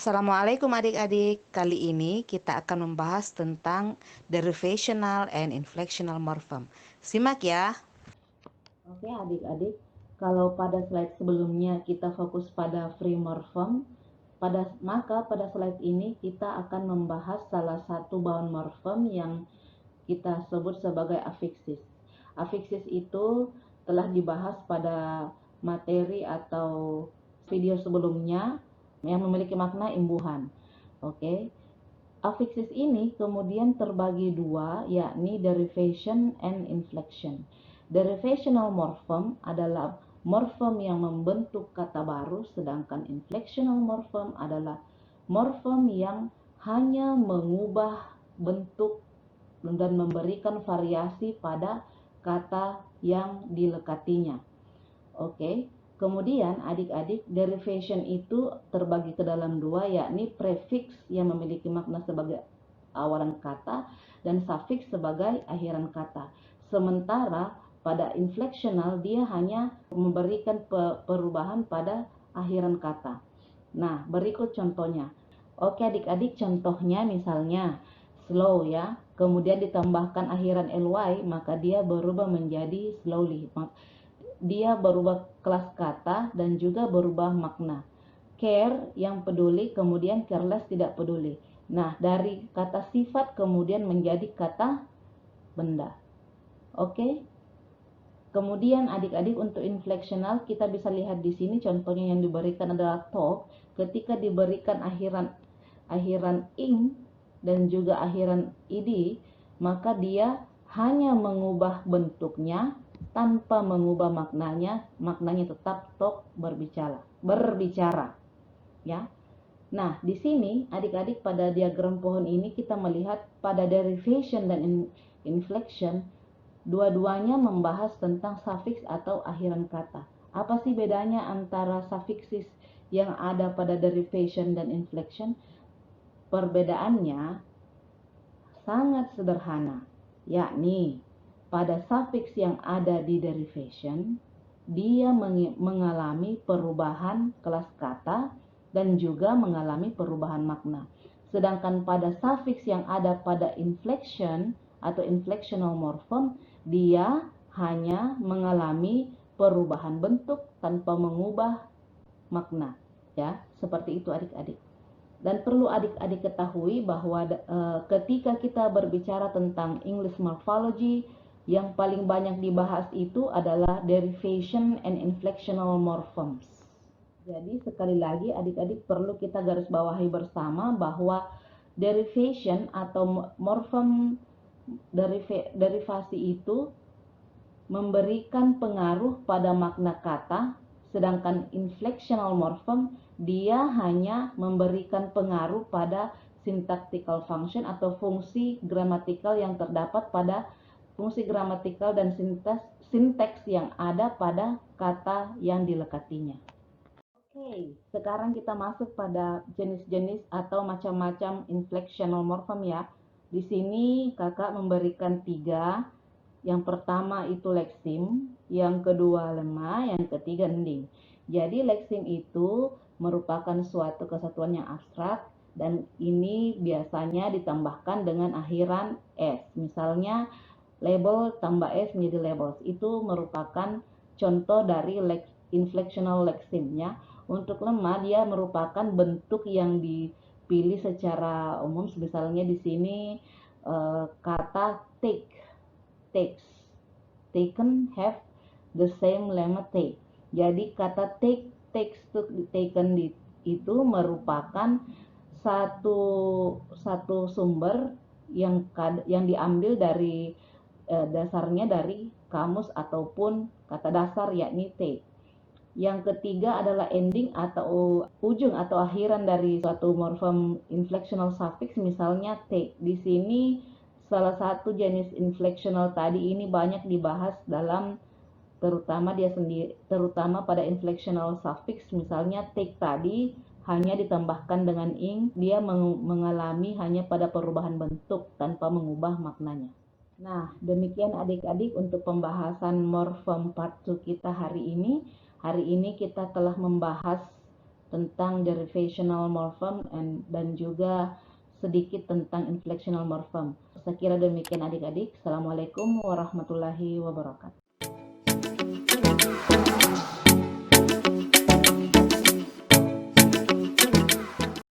Assalamualaikum adik-adik. Kali ini kita akan membahas tentang derivational and inflectional morphem. Simak ya. Oke adik-adik, kalau pada slide sebelumnya kita fokus pada free morphem, maka pada slide ini kita akan membahas salah satu bound morphem yang kita sebut sebagai afiksis. Afiksis itu telah dibahas pada materi atau video sebelumnya yang memiliki makna imbuhan. Oke. Afiksis ini kemudian terbagi dua, yakni derivation and inflection. Derivational morphem adalah morphem yang membentuk kata baru, sedangkan inflectional morphem adalah morphem yang hanya mengubah bentuk dan memberikan variasi pada kata yang dilekatinya. Oke. Kemudian adik-adik, derivation itu terbagi ke dalam dua, yakni prefix yang memiliki makna sebagai awalan kata dan suffix sebagai akhiran kata. Sementara pada inflectional dia hanya memberikan perubahan pada akhiran kata. Nah, berikut contohnya. Oke adik-adik, contohnya misalnya slow ya, kemudian ditambahkan akhiran ly, maka dia berubah menjadi slowly. Dia berubah kelas kata dan juga berubah makna. Care yang peduli, kemudian careless tidak peduli. Nah, dari kata sifat kemudian menjadi kata benda. Oke. Kemudian adik-adik untuk inflectional kita bisa lihat di sini contohnya yang diberikan adalah talk. Ketika diberikan akhiran ing dan juga akhiran id, maka dia hanya mengubah bentuknya tanpa mengubah maknanya tetap talk, berbicara ya. Nah, di sini adik-adik pada diagram pohon ini kita melihat pada derivation dan inflection dua-duanya membahas tentang suffix atau akhiran kata. Apa sih bedanya antara suffixes yang ada pada derivation dan inflection? Perbedaannya sangat sederhana, yakni pada suffix yang ada di derivation, dia mengalami perubahan kelas kata dan juga mengalami perubahan makna. Sedangkan pada suffix yang ada pada inflection atau inflectional morphem, dia hanya mengalami perubahan bentuk tanpa mengubah makna. Ya, seperti itu adik-adik. Dan perlu adik-adik ketahui bahwa ketika kita berbicara tentang English morphology, yang paling banyak dibahas itu adalah derivation and inflectional morphemes. Jadi sekali lagi adik-adik perlu kita garis bawahi bersama bahwa derivation atau morphem derivasi itu memberikan pengaruh pada makna kata, sedangkan inflectional morphem dia hanya memberikan pengaruh pada syntactical function atau fungsi gramatikal yang terdapat pada fungsi gramatikal dan sinteks yang ada pada kata yang dilekatinya. Oke, sekarang kita masuk pada jenis-jenis atau macam-macam inflectional morphem ya. Di sini kakak memberikan 3. Yang pertama itu leksim, yang kedua lemma, yang ketiga ending. Jadi leksim itu merupakan suatu kesatuan yang abstrak dan ini biasanya ditambahkan dengan akhiran s. Misalnya label tambah s menjadi labels. Itu merupakan contoh dari inflectional leksim ya. Untuk lemma dia merupakan bentuk yang dipilih secara umum. Misalnya di sini kata take, takes, taken, have the same lemma take. Jadi kata take, takes, took, taken itu merupakan satu sumber yang diambil dari dasarnya dari kamus ataupun kata dasar yakni take. Yang ketiga adalah ending atau ujung atau akhiran dari suatu morphem inflectional suffix, misalnya take. Di sini salah satu jenis inflectional tadi ini banyak dibahas dalam terutama pada inflectional suffix, misalnya take tadi hanya ditambahkan dengan ing, dia mengalami hanya pada perubahan bentuk tanpa mengubah maknanya. Nah, demikian adik-adik untuk pembahasan morphem part 2 kita hari ini. Hari ini kita telah membahas tentang derivational morphem dan juga sedikit tentang inflectional morphem. Saya kira demikian adik-adik. Assalamualaikum warahmatullahi wabarakatuh.